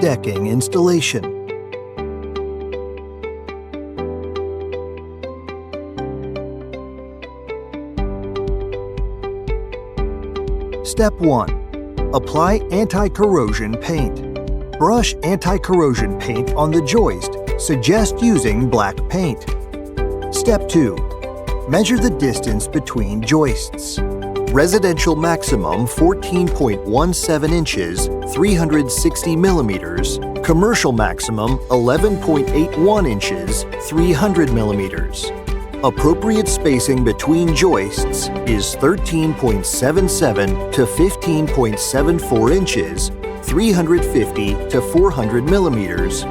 decking installation. Step 1. Apply anti-corrosion paint. Brush anti-corrosion paint on the joist. Suggest using black paint. Step 2. Measure the distance between joists. Residential maximum 14.17 inches, 360 millimeters. Commercial maximum 11.81 inches, 300 millimeters. Appropriate spacing between joists is 13.77 to 15.74 inches, 350 to 400 millimeters.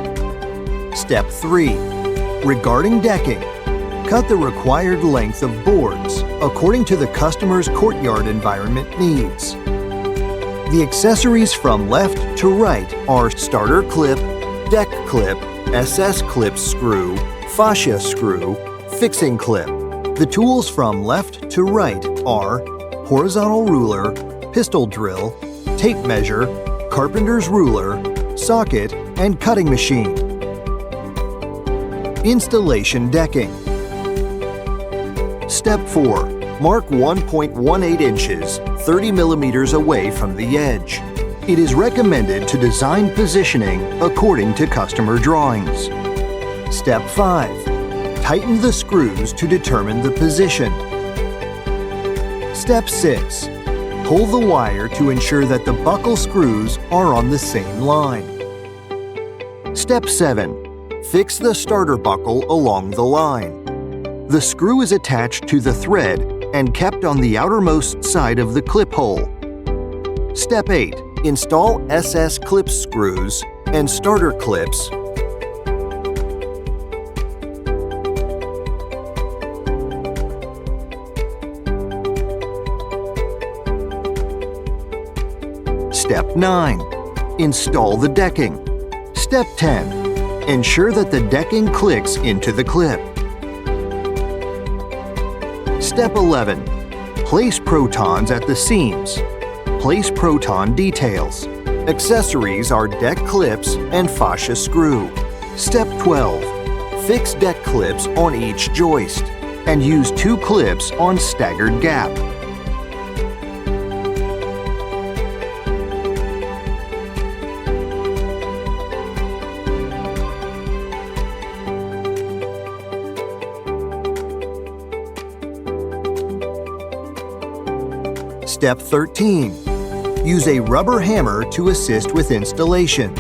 Step 3. Regarding decking, cut the required length of boards according to the customer's courtyard environment needs. The accessories from left to right are starter clip, deck clip, SS clip screw, fascia screw, fixing clip. The tools from left to right are horizontal ruler, pistol drill, tape measure, carpenter's ruler, socket, and cutting machine. Installation decking. Step 4. Mark 1.18 inches, 30 millimeters away from the edge. It is recommended to design positioning according to customer drawings. Step 5. Tighten the screws to determine the position. Step 6. Pull the wire to ensure that the buckle screws are on the same line. Step 7. Fix the starter buckle along the line. The screw is attached to the thread and kept on the outermost side of the clip hole. Step 8. Install SS clip screws and starter clips. Step 9. Install the decking. Step 10. Ensure that the decking clicks into the clip. Step 11. Place protons at the seams. Place proton details. Accessories are deck clips and fascia screw. Step 12. Fix deck clips on each joist and use 2 clips on staggered gap. Step 13. Use a rubber hammer to assist with installation.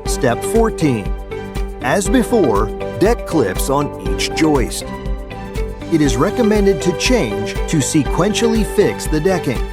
Step 14. As before, deck clips on each joist. It is recommended to change to sequentially fix the decking.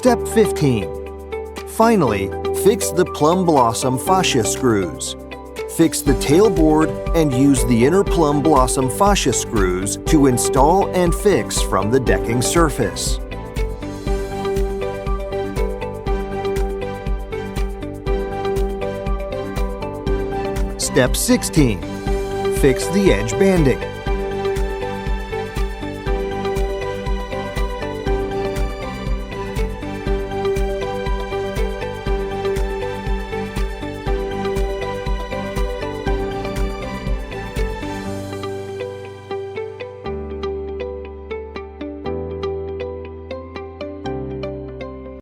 Step 15. Finally, fix the plum blossom fascia screws. Fix the tailboard and use the inner plum blossom fascia screws to install and fix from the decking surface. Step 16. Fix the edge banding.